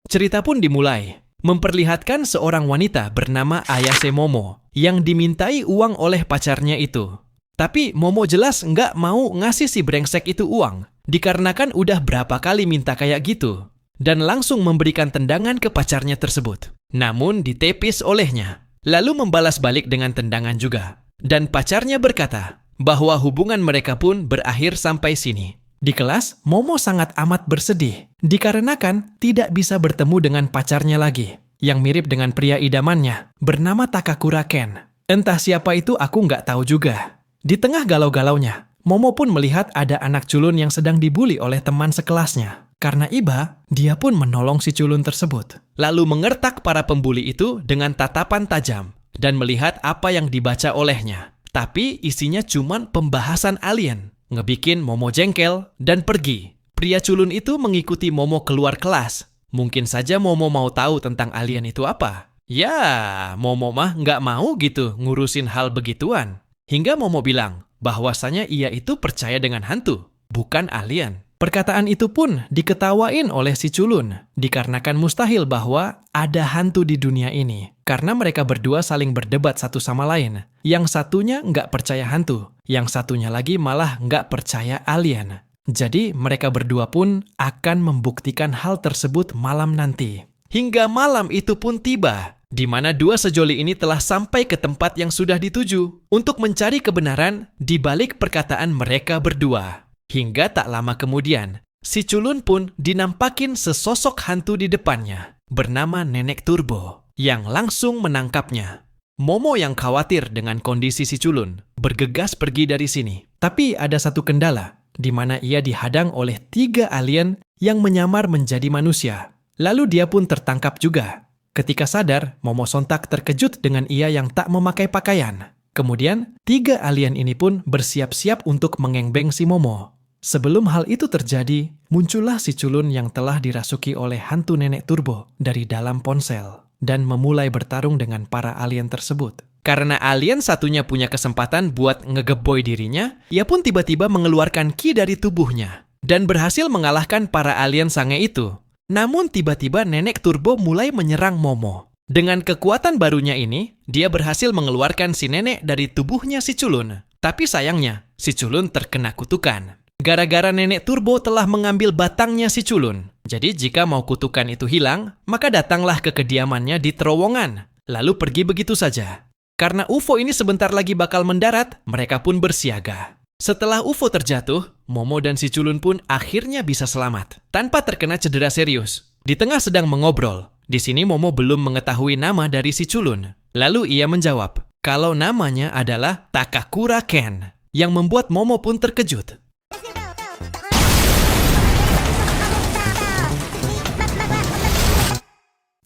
Cerita pun dimulai, memperlihatkan seorang wanita bernama Ayase Momo yang dimintai uang oleh pacarnya itu. Tapi Momo jelas nggak mau ngasih si brengsek itu uang, dikarenakan udah berapa kali minta kayak gitu, dan langsung memberikan tendangan ke pacarnya tersebut. Namun ditepis olehnya, lalu membalas balik dengan tendangan juga. Dan pacarnya berkata bahwa hubungan mereka pun berakhir sampai sini. Di kelas, Momo sangat amat bersedih, dikarenakan tidak bisa bertemu dengan pacarnya lagi, yang mirip dengan pria idamannya, bernama Takakura Ken. Entah siapa itu aku nggak tahu juga. Di tengah galau-galaunya, Momo pun melihat ada anak culun yang sedang dibully oleh teman sekelasnya. Karena iba, dia pun menolong si culun tersebut. Lalu mengertak para pembuli itu dengan tatapan tajam, dan melihat apa yang dibaca olehnya. Tapi isinya cuman pembahasan alien. Ngebikin Momo jengkel dan pergi. Pria culun itu mengikuti Momo keluar kelas. Mungkin saja Momo mau tahu tentang alien itu apa. Ya, Momo mah nggak mau gitu ngurusin hal begituan. Hingga Momo bilang bahwasanya ia itu percaya dengan hantu, bukan alien. Perkataan itu pun diketawain oleh si culun, dikarenakan mustahil bahwa ada hantu di dunia ini. Karena mereka berdua saling berdebat satu sama lain. Yang satunya nggak percaya hantu, yang satunya lagi malah nggak percaya alien. Jadi mereka berdua pun akan membuktikan hal tersebut malam nanti. Hingga malam itu pun tiba, di mana dua sejoli ini telah sampai ke tempat yang sudah dituju untuk mencari kebenaran di balik perkataan mereka berdua. Hingga tak lama kemudian, si culun pun dinampakin sesosok hantu di depannya, bernama Nenek Turbo, yang langsung menangkapnya. Momo yang khawatir dengan kondisi si culun, bergegas pergi dari sini. Tapi ada satu kendala, di mana ia dihadang oleh 3 alien yang menyamar menjadi manusia. Lalu dia pun tertangkap juga. Ketika sadar, Momo sontak terkejut dengan ia yang tak memakai pakaian. Kemudian, 3 alien ini pun bersiap-siap untuk mengengbeng si Momo. Sebelum hal itu terjadi, muncullah si culun yang telah dirasuki oleh hantu Nenek Turbo dari dalam ponsel dan memulai bertarung dengan para alien tersebut. Karena alien satunya punya kesempatan buat ngegeboy dirinya, ia pun tiba-tiba mengeluarkan ki dari tubuhnya dan berhasil mengalahkan para alien sange itu. Namun tiba-tiba Nenek Turbo mulai menyerang Momo. Dengan kekuatan barunya ini, dia berhasil mengeluarkan si nenek dari tubuhnya si culun. Tapi sayangnya, si culun terkena kutukan. Gara-gara Nenek Turbo telah mengambil batangnya si culun. Jadi jika mau kutukan itu hilang, maka datanglah ke kediamannya di terowongan. Lalu pergi begitu saja. Karena UFO ini sebentar lagi bakal mendarat, mereka pun bersiaga. Setelah UFO terjatuh, Momo dan si culun pun akhirnya bisa selamat, tanpa terkena cedera serius. Di tengah sedang mengobrol, di sini Momo belum mengetahui nama dari si culun. Lalu ia menjawab, kalau namanya adalah Takakura Ken, yang membuat Momo pun terkejut.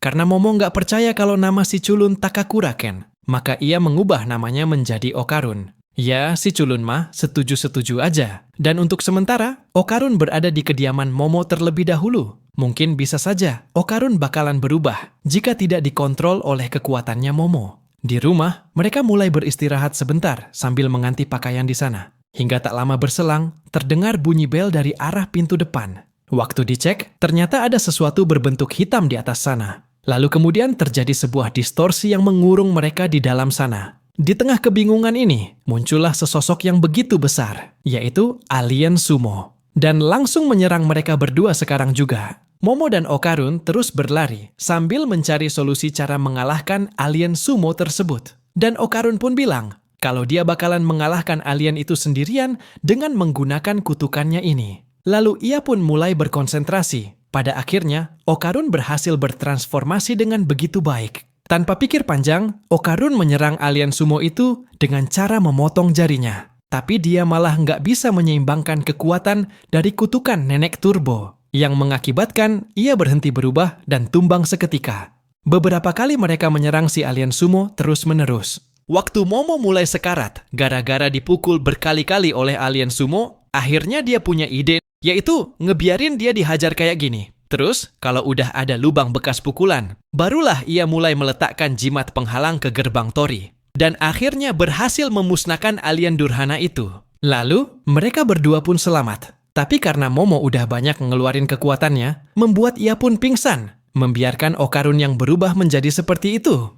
Karena Momo nggak percaya kalau nama si culun Takakura Ken, maka ia mengubah namanya menjadi Okarun. Ya, si culun mah setuju-setuju aja. Dan untuk sementara, Okarun berada di kediaman Momo terlebih dahulu. Mungkin bisa saja Okarun bakalan berubah jika tidak dikontrol oleh kekuatannya Momo. Di rumah, mereka mulai beristirahat sebentar sambil mengganti pakaian di sana. Hingga tak lama berselang, terdengar bunyi bel dari arah pintu depan. Waktu dicek, ternyata ada sesuatu berbentuk hitam di atas sana. Lalu kemudian terjadi sebuah distorsi yang mengurung mereka di dalam sana. Di tengah kebingungan ini, muncullah sesosok yang begitu besar, yaitu alien sumo. Dan langsung menyerang mereka berdua sekarang juga. Momo dan Okarun terus berlari sambil mencari solusi cara mengalahkan alien sumo tersebut. Dan Okarun pun bilang kalau dia bakalan mengalahkan alien itu sendirian dengan menggunakan kutukannya ini. Lalu ia pun mulai berkonsentrasi. Pada akhirnya, Okarun berhasil bertransformasi dengan begitu baik. Tanpa pikir panjang, Okarun menyerang alien sumo itu dengan cara memotong jarinya. Tapi dia malah nggak bisa menyeimbangkan kekuatan dari kutukan Nenek Turbo, yang mengakibatkan ia berhenti berubah dan tumbang seketika. Beberapa kali mereka menyerang si alien sumo terus-menerus. Waktu Momo mulai sekarat, gara-gara dipukul berkali-kali oleh alien sumo, akhirnya dia punya ide, yaitu ngebiarin dia dihajar kayak gini. Terus, kalau udah ada lubang bekas pukulan, barulah ia mulai meletakkan jimat penghalang ke gerbang tori. Dan akhirnya berhasil memusnahkan alien durhana itu. Lalu, mereka berdua pun selamat. Tapi karena Momo udah banyak ngeluarin kekuatannya, membuat ia pun pingsan. membiarkan Okarun yang berubah menjadi seperti itu.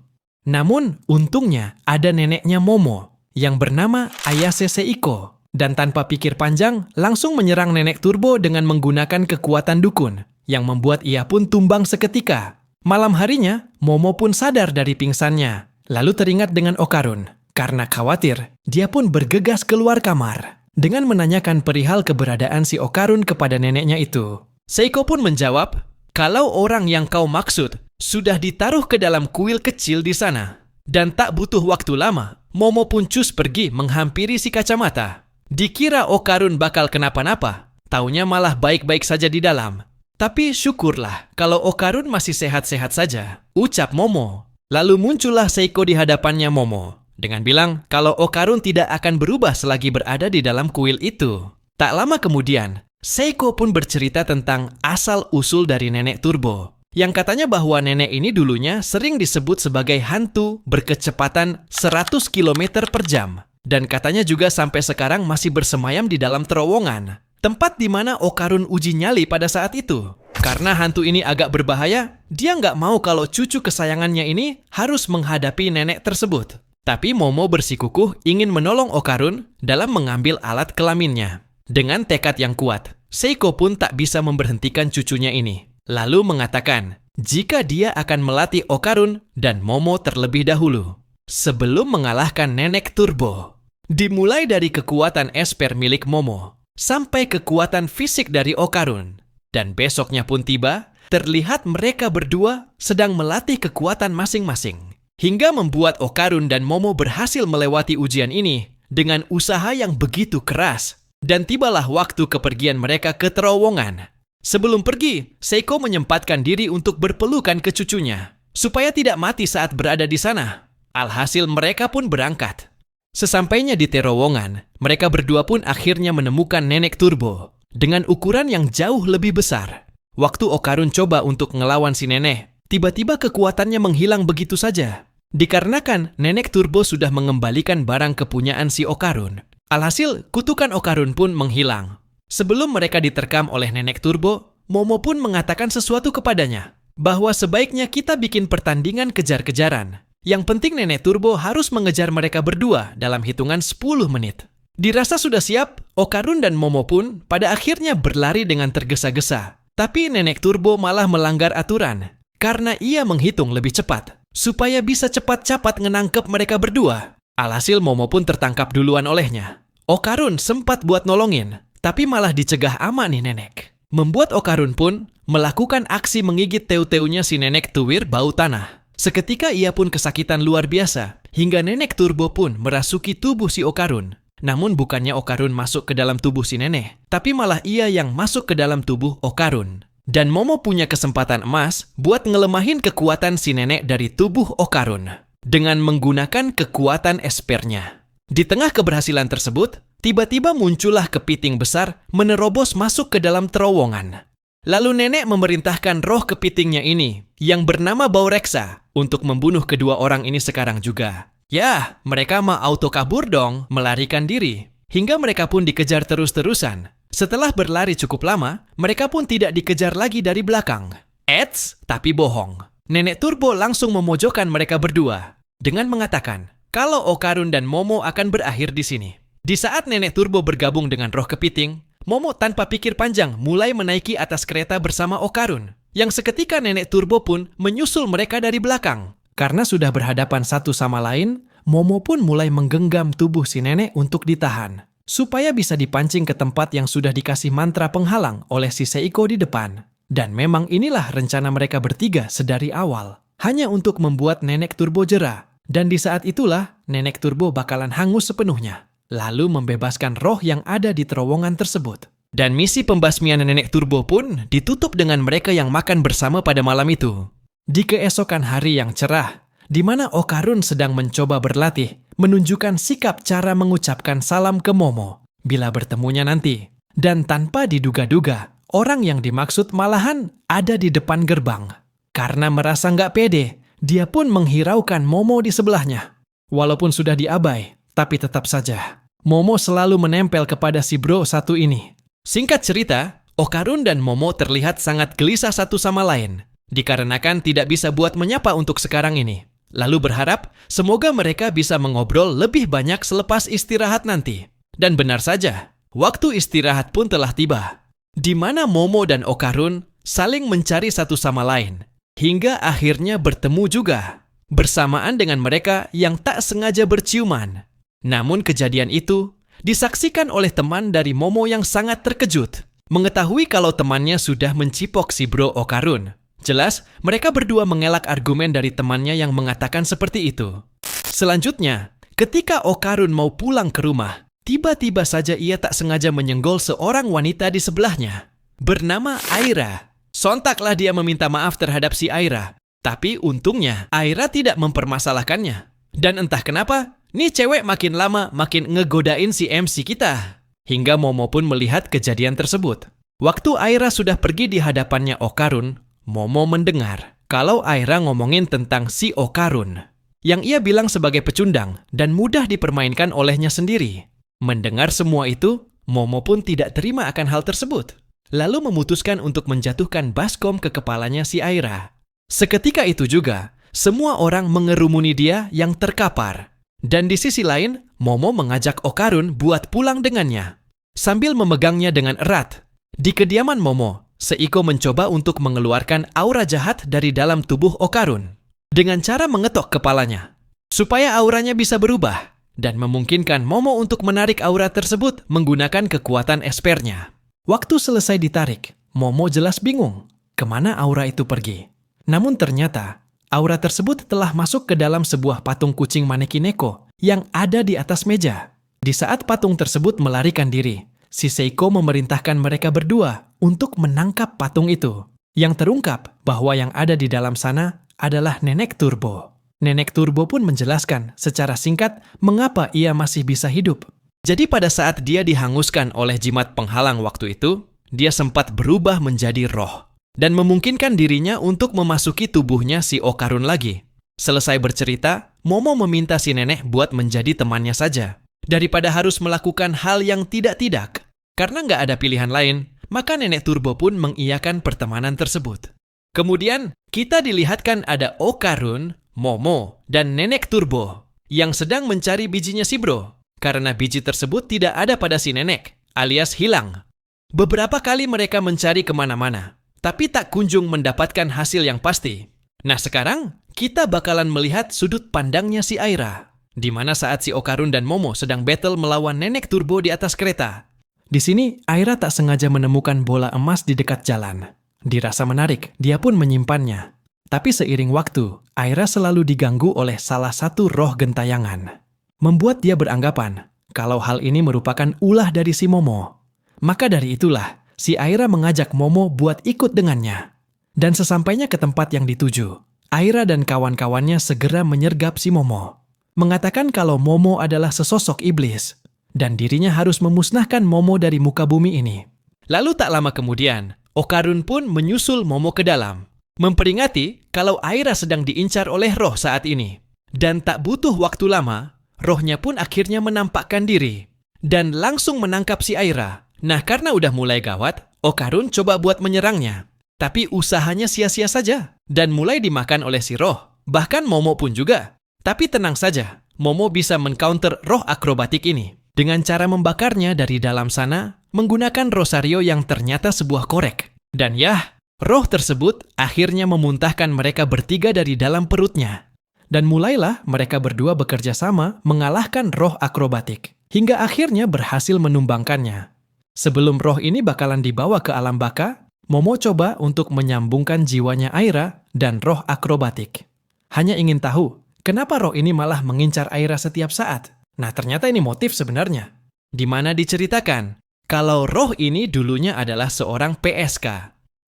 Namun, untungnya ada neneknya Momo yang bernama Ayase Seiko, dan tanpa pikir panjang langsung menyerang nenek Turbo dengan menggunakan kekuatan dukun yang membuat ia pun tumbang seketika. Malam harinya, Momo pun sadar dari pingsannya, lalu teringat dengan Okarun. Karena khawatir, dia pun bergegas keluar kamar dengan menanyakan perihal keberadaan si Okarun kepada neneknya itu. Seiko pun menjawab, kalau orang yang kau maksud sudah ditaruh ke dalam kuil kecil di sana. Dan tak butuh waktu lama, Momo pun cus pergi menghampiri si kacamata. Dikira Okarun bakal kenapa-napa, taunya malah baik-baik saja di dalam. Tapi syukurlah kalau Okarun masih sehat-sehat saja, ucap Momo. Lalu muncullah Seiko di hadapannya Momo dengan bilang kalau Okarun tidak akan berubah selagi berada di dalam kuil itu. Tak lama kemudian, Seiko pun bercerita tentang asal-usul dari nenek Turbo, yang katanya bahwa nenek ini dulunya sering disebut sebagai hantu berkecepatan 100 km per jam. Dan katanya juga sampai sekarang masih bersemayam di dalam terowongan, tempat di mana Okarun uji nyali pada saat itu. Karena hantu ini agak berbahaya, dia nggak mau kalau cucu kesayangannya ini harus menghadapi nenek tersebut. Tapi Momo bersikukuh ingin menolong Okarun dalam mengambil alat kelaminnya. Dengan tekad yang kuat, Seiko pun tak bisa memberhentikan cucunya ini. Lalu mengatakan, jika dia akan melatih Okarun dan Momo terlebih dahulu, sebelum mengalahkan nenek Turbo. Dimulai dari kekuatan esper milik Momo, sampai kekuatan fisik dari Okarun. Dan besoknya pun tiba, terlihat mereka berdua sedang melatih kekuatan masing-masing. Hingga membuat Okarun dan Momo berhasil melewati ujian ini dengan usaha yang begitu keras. Dan tibalah waktu kepergian mereka ke terowongan. Sebelum pergi, Seiko menyempatkan diri untuk berpelukan ke cucunya, supaya tidak mati saat berada di sana. Alhasil mereka pun berangkat. Sesampainya di terowongan, mereka berdua pun akhirnya menemukan nenek Turbo dengan ukuran yang jauh lebih besar. Waktu Okarun coba untuk ngelawan si nenek, tiba-tiba kekuatannya menghilang begitu saja. Dikarenakan nenek Turbo sudah mengembalikan barang kepunyaan si Okarun. Alhasil, kutukan Okarun pun menghilang. Sebelum mereka diterkam oleh nenek Turbo, Momo pun mengatakan sesuatu kepadanya, bahwa sebaiknya kita bikin pertandingan kejar-kejaran. Yang penting nenek Turbo harus mengejar mereka berdua dalam hitungan 10 menit. Dirasa sudah siap, Okarun dan Momo pun pada akhirnya berlari dengan tergesa-gesa. Tapi nenek Turbo malah melanggar aturan, karena ia menghitung lebih cepat, supaya bisa cepat-cepat menangkap mereka berdua. Alhasil Momo pun tertangkap duluan olehnya. Okarun sempat buat nolongin, tapi malah dicegah ama nih nenek. Membuat Okarun pun melakukan aksi menggigit teu-teunya si nenek tuwir bau tanah. Seketika ia pun kesakitan luar biasa, hingga nenek Turbo pun merasuki tubuh si Okarun. Namun bukannya Okarun masuk ke dalam tubuh si nenek, tapi malah ia yang masuk ke dalam tubuh Okarun. Dan Momo punya kesempatan emas buat ngelemahin kekuatan si nenek dari tubuh Okarun dengan menggunakan kekuatan espernya. Di tengah keberhasilan tersebut, tiba-tiba muncullah kepiting besar menerobos masuk ke dalam terowongan. Lalu nenek memerintahkan roh kepitingnya ini, yang bernama Baureksa, untuk membunuh kedua orang ini sekarang juga. Ya, mereka mah auto kabur dong, melarikan diri. Hingga mereka pun dikejar terus-terusan. Setelah berlari cukup lama, mereka pun tidak dikejar lagi dari belakang. Eits, tapi bohong. Nenek Turbo langsung memojokkan mereka berdua dengan mengatakan kalau Okarun dan Momo akan berakhir di sini. Di saat nenek Turbo bergabung dengan roh kepiting, Momo tanpa pikir panjang mulai menaiki atas kereta bersama Okarun. Yang seketika nenek Turbo pun menyusul mereka dari belakang. Karena sudah berhadapan satu sama lain, Momo pun mulai menggenggam tubuh si nenek untuk ditahan, supaya bisa dipancing ke tempat yang sudah dikasih mantra penghalang oleh si Seiko di depan. Dan memang inilah rencana mereka bertiga sedari awal, hanya untuk membuat nenek Turbo jera. Dan di saat itulah, nenek Turbo bakalan hangus sepenuhnya, lalu membebaskan roh yang ada di terowongan tersebut. Dan misi pembasmian nenek Turbo pun ditutup dengan mereka yang makan bersama pada malam itu. Di keesokan hari yang cerah, di mana Okarun sedang mencoba berlatih, menunjukkan sikap cara mengucapkan salam ke Momo bila bertemunya nanti. Dan tanpa diduga-duga, orang yang dimaksud malahan ada di depan gerbang. Karena merasa nggak pede, dia pun menghiraukan Momo di sebelahnya. Walaupun sudah diabai, tapi tetap saja Momo selalu menempel kepada si bro satu ini. Singkat cerita, Okarun dan Momo terlihat sangat gelisah satu sama lain. dikarenakan tidak bisa buat menyapa untuk sekarang ini. Lalu berharap semoga mereka bisa mengobrol lebih banyak selepas istirahat nanti. Dan benar saja, waktu istirahat pun telah tiba, di mana Momo dan Okarun saling mencari satu sama lain, hingga akhirnya bertemu juga, bersamaan dengan mereka yang tak sengaja berciuman. Namun kejadian itu disaksikan oleh teman dari Momo yang sangat terkejut, mengetahui kalau temannya sudah mencipok si bro Okarun. Jelas, mereka berdua mengelak argumen dari temannya yang mengatakan seperti itu. Selanjutnya, ketika Okarun mau pulang ke rumah, tiba-tiba saja ia tak sengaja menyenggol seorang wanita di sebelahnya, bernama Aira. Sontaklah dia meminta maaf terhadap si Aira. Tapi untungnya, Aira tidak mempermasalahkannya. Dan entah kenapa, nih cewek makin lama makin ngegodain si MC kita. Hingga Momo pun melihat kejadian tersebut. Waktu Aira sudah pergi di hadapannya Okarun, Momo mendengar kalau Aira ngomongin tentang si Okarun, yang ia bilang sebagai pecundang dan mudah dipermainkan olehnya sendiri. Mendengar semua itu, Momo pun tidak terima akan hal tersebut, lalu memutuskan untuk menjatuhkan baskom ke kepalanya si Aira. Seketika itu juga, semua orang mengerumuni dia yang terkapar. Dan di sisi lain, Momo mengajak Okarun buat pulang dengannya, sambil memegangnya dengan erat. Di kediaman Momo, Seiko mencoba untuk mengeluarkan aura jahat dari dalam tubuh Okarun dengan cara mengetok kepalanya, supaya auranya bisa berubah dan memungkinkan Momo untuk menarik aura tersebut menggunakan kekuatan espernya. Waktu selesai ditarik, Momo jelas bingung kemana aura itu pergi. Namun ternyata, aura tersebut telah masuk ke dalam sebuah patung kucing Manekineko yang ada di atas meja. Di saat patung tersebut melarikan diri, si Seiko memerintahkan mereka berdua untuk menangkap patung itu. Yang terungkap bahwa yang ada di dalam sana adalah Nenek Turbo. Nenek Turbo pun menjelaskan secara singkat mengapa ia masih bisa hidup. Jadi pada saat dia dihanguskan oleh jimat penghalang waktu itu, dia sempat berubah menjadi roh dan memungkinkan dirinya untuk memasuki tubuhnya si Okarun lagi. Selesai bercerita, Momo meminta si nenek buat menjadi temannya saja, daripada harus melakukan hal yang tidak-tidak. Karena nggak ada pilihan lain, maka Nenek Turbo pun mengiyakan pertemanan tersebut. Kemudian, kita dilihatkan ada Okarun, Momo, dan Nenek Turbo yang sedang mencari bijinya si bro, karena biji tersebut tidak ada pada si nenek, alias hilang. Beberapa kali mereka mencari kemana-mana, tapi tak kunjung mendapatkan hasil yang pasti. Nah sekarang, kita bakalan melihat sudut pandangnya si Aira, di mana saat si Okarun dan Momo sedang battle melawan Nenek Turbo di atas kereta. Di sini, Aira tak sengaja menemukan bola emas di dekat jalan. Dirasa menarik, dia pun menyimpannya. Tapi seiring waktu, Aira selalu diganggu oleh salah satu roh gentayangan, membuat dia beranggapan kalau hal ini merupakan ulah dari si Momo. Maka dari itulah, si Aira mengajak Momo buat ikut dengannya. Dan sesampainya ke tempat yang dituju, Aira dan kawan-kawannya segera menyergap si Momo, mengatakan kalau Momo adalah sesosok iblis, dan dirinya harus memusnahkan Momo dari muka bumi ini. Lalu tak lama kemudian, Okarun pun menyusul Momo ke dalam, memperingati kalau Aira sedang diincar oleh roh saat ini. Dan tak butuh waktu lama, rohnya pun akhirnya menampakkan diri, dan langsung menangkap si Aira. Nah karena udah mulai gawat, Okarun coba buat menyerangnya. Tapi usahanya sia-sia saja, dan mulai dimakan oleh si roh, bahkan Momo pun juga. Tapi tenang saja, Momo bisa men-counter roh akrobatik ini dengan cara membakarnya dari dalam sana menggunakan rosario yang ternyata sebuah korek. Dan yah, roh tersebut akhirnya memuntahkan mereka bertiga dari dalam perutnya. Dan mulailah mereka berdua bekerja sama mengalahkan roh akrobatik, hingga akhirnya berhasil menumbangkannya. Sebelum roh ini bakalan dibawa ke alam baka, Momo coba untuk menyambungkan jiwanya Aira dan roh akrobatik. Hanya ingin tahu, kenapa roh ini malah mengincar Aira setiap saat? Nah ternyata ini motif sebenarnya, di mana diceritakan kalau roh ini dulunya adalah seorang PSK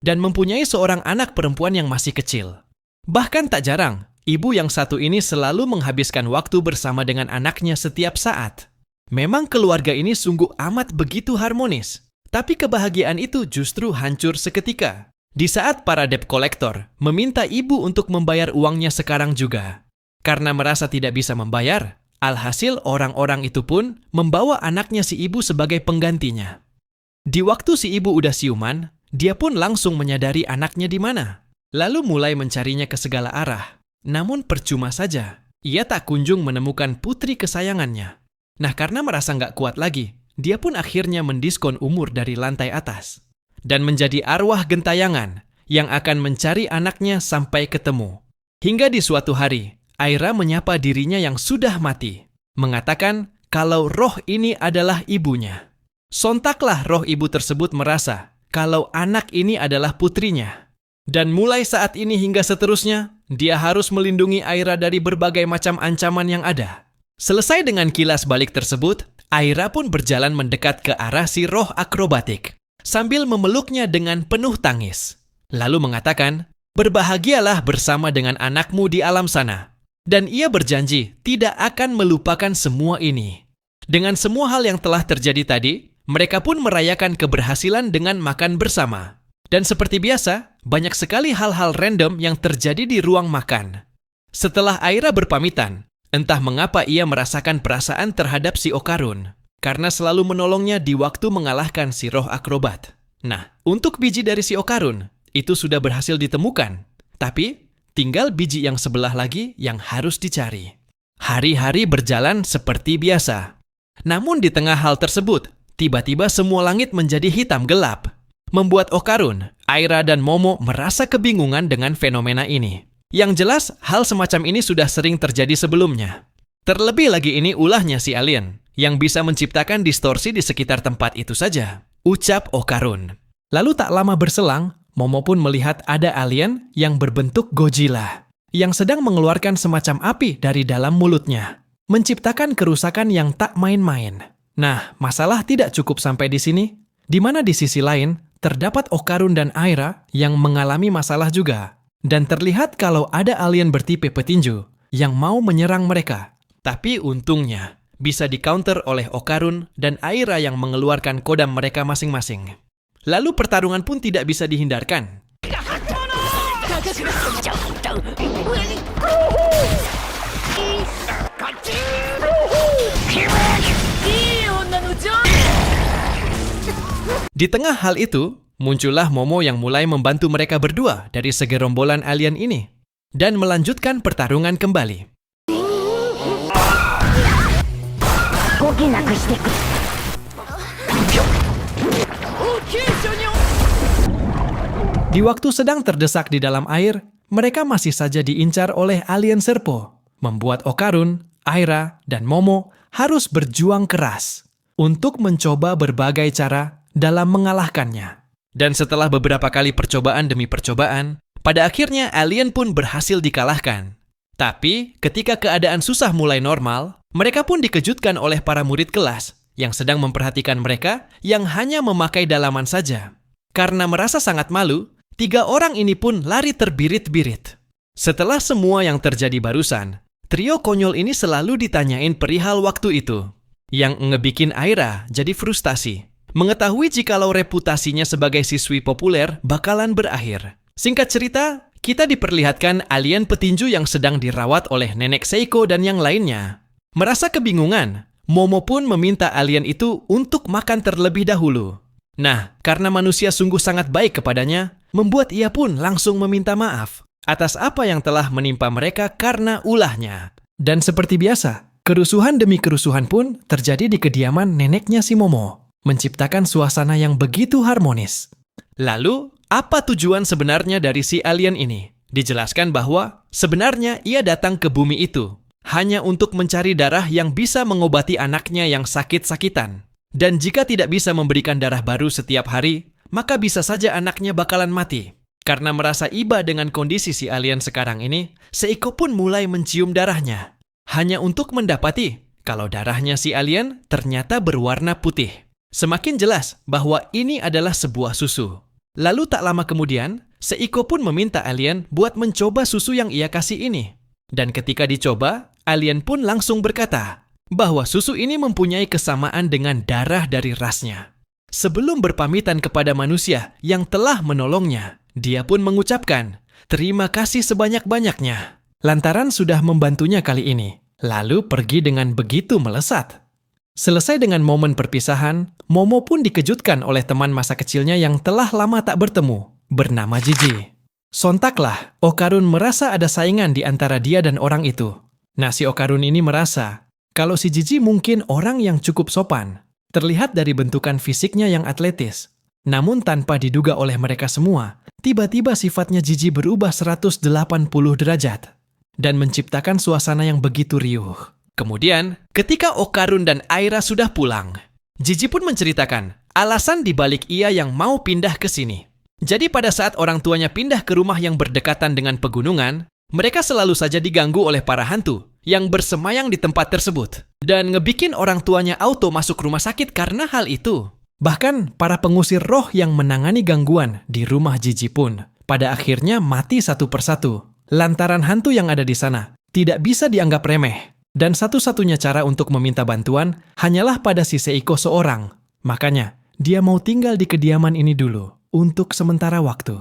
dan mempunyai seorang anak perempuan yang masih kecil. Bahkan tak jarang, ibu yang satu ini selalu menghabiskan waktu bersama dengan anaknya setiap saat. Memang keluarga ini sungguh amat begitu harmonis, tapi kebahagiaan itu justru hancur seketika di saat para debt collector meminta ibu untuk membayar uangnya sekarang juga. Karena merasa tidak bisa membayar, alhasil orang-orang itu pun membawa anaknya si ibu sebagai penggantinya. Di waktu si ibu udah siuman, dia pun langsung menyadari anaknya di mana. lalu mulai mencarinya ke segala arah. Namun percuma saja, ia tak kunjung menemukan putri kesayangannya. Nah, karena merasa nggak kuat lagi, dia pun akhirnya mendiskon umur dari lantai atas dan menjadi arwah gentayangan yang akan mencari anaknya sampai ketemu. Hingga di suatu hari, Aira menyapa dirinya yang sudah mati, mengatakan kalau roh ini adalah ibunya. Sontaklah roh ibu tersebut merasa kalau anak ini adalah putrinya. Dan mulai saat ini hingga seterusnya, dia harus melindungi Aira dari berbagai macam ancaman yang ada. Selesai dengan kilas balik tersebut, Aira pun berjalan mendekat ke arah si roh akrobatik, sambil memeluknya dengan penuh tangis. Lalu mengatakan, berbahagialah bersama dengan anakmu di alam sana. Dan ia berjanji tidak akan melupakan semua ini. Dengan semua hal yang telah terjadi tadi, mereka pun merayakan keberhasilan dengan makan bersama. Dan seperti biasa, banyak sekali hal-hal random yang terjadi di ruang makan. Setelah Aira berpamitan, entah mengapa ia merasakan perasaan terhadap si Okarun, karena selalu menolongnya di waktu mengalahkan si roh akrobat. Nah, untuk biji dari si Okarun, itu sudah berhasil ditemukan. Tapi, tinggal biji yang sebelah lagi yang harus dicari. Hari-hari berjalan seperti biasa. Namun di tengah hal tersebut, tiba-tiba semua langit menjadi hitam gelap. Membuat Okarun, Aira, dan Momo merasa kebingungan dengan fenomena ini. Yang jelas, hal semacam ini sudah sering terjadi sebelumnya. Terlebih lagi ini ulahnya si alien, yang bisa menciptakan distorsi di sekitar tempat itu saja. Ucap Okarun. Lalu tak lama berselang, Momo pun melihat ada alien yang berbentuk Godzilla, yang sedang mengeluarkan semacam api dari dalam mulutnya, menciptakan kerusakan yang tak main-main. Nah, masalah tidak cukup sampai di sini, di mana di sisi lain, terdapat Okarun dan Aira yang mengalami masalah juga. Dan terlihat kalau ada alien bertipe petinju yang mau menyerang mereka. Tapi untungnya, bisa di-counter oleh Okarun dan Aira yang mengeluarkan kodam mereka masing-masing. Lalu pertarungan pun tidak bisa dihindarkan. Di tengah hal itu, muncullah Momo yang mulai membantu mereka berdua dari segerombolan alien ini dan melanjutkan pertarungan kembali. Di waktu sedang terdesak di dalam air, mereka masih saja diincar oleh alien Serpo, membuat Okarun, Aira, dan Momo harus berjuang keras untuk mencoba berbagai cara dalam mengalahkannya. Dan setelah beberapa kali percobaan demi percobaan, pada akhirnya alien pun berhasil dikalahkan. Tapi ketika keadaan susah mulai normal, mereka pun dikejutkan oleh para murid kelas yang sedang memperhatikan mereka yang hanya memakai dalaman saja. Karena merasa sangat malu, 3 orang ini pun lari terbirit-birit. Setelah semua yang terjadi barusan, trio konyol ini selalu ditanyain perihal waktu itu, yang ngebikin Aira jadi frustasi, mengetahui jikalau reputasinya sebagai siswi populer bakalan berakhir. Singkat cerita, kita diperlihatkan alien petinju yang sedang dirawat oleh nenek Seiko dan yang lainnya. Merasa kebingungan, Momo pun meminta alien itu untuk makan terlebih dahulu. Nah, karena manusia sungguh sangat baik kepadanya, membuat ia pun langsung meminta maaf atas apa yang telah menimpa mereka karena ulahnya. Dan seperti biasa, kerusuhan demi kerusuhan pun terjadi di kediaman neneknya si Momo, menciptakan suasana yang begitu harmonis. Lalu, apa tujuan sebenarnya dari si alien ini? Dijelaskan bahwa sebenarnya ia datang ke bumi itu hanya untuk mencari darah yang bisa mengobati anaknya yang sakit-sakitan. Dan jika tidak bisa memberikan darah baru setiap hari, maka bisa saja anaknya bakalan mati. Karena merasa iba dengan kondisi si alien sekarang ini, Seiko pun mulai mencium darahnya. Hanya untuk mendapati kalau darahnya si alien ternyata berwarna putih. Semakin jelas bahwa ini adalah sebuah susu. Lalu tak lama kemudian, Seiko pun meminta alien buat mencoba susu yang ia kasih ini. Dan ketika dicoba, alien pun langsung berkata bahwa susu ini mempunyai kesamaan dengan darah dari rasnya. Sebelum berpamitan kepada manusia yang telah menolongnya, dia pun mengucapkan terima kasih sebanyak-banyaknya lantaran sudah membantunya kali ini. Lalu pergi dengan begitu melesat. Selesai dengan momen perpisahan, Momo pun dikejutkan oleh teman masa kecilnya yang telah lama tak bertemu, bernama Jiji. Sontaklah, Okarun merasa ada saingan di antara dia dan orang itu. Nah, si Okarun ini merasa kalau si Jiji mungkin orang yang cukup sopan, terlihat dari bentukan fisiknya yang atletis. Namun tanpa diduga oleh mereka semua, tiba-tiba sifatnya Jiji berubah 180 derajat dan menciptakan suasana yang begitu riuh. Kemudian, ketika Okarun dan Aira sudah pulang, Jiji pun menceritakan alasan dibalik ia yang mau pindah ke sini. Jadi pada saat orang tuanya pindah ke rumah yang berdekatan dengan pegunungan, mereka selalu saja diganggu oleh para hantu yang bersemayam di tempat tersebut dan ngebikin orang tuanya auto masuk rumah sakit karena hal itu. Bahkan para pengusir roh yang menangani gangguan di rumah Jiji pun pada akhirnya mati satu persatu lantaran hantu yang ada di sana tidak bisa dianggap remeh. Dan satu-satunya cara untuk meminta bantuan hanyalah pada si Seiko seorang. Makanya, dia mau tinggal di kediaman ini dulu untuk sementara waktu.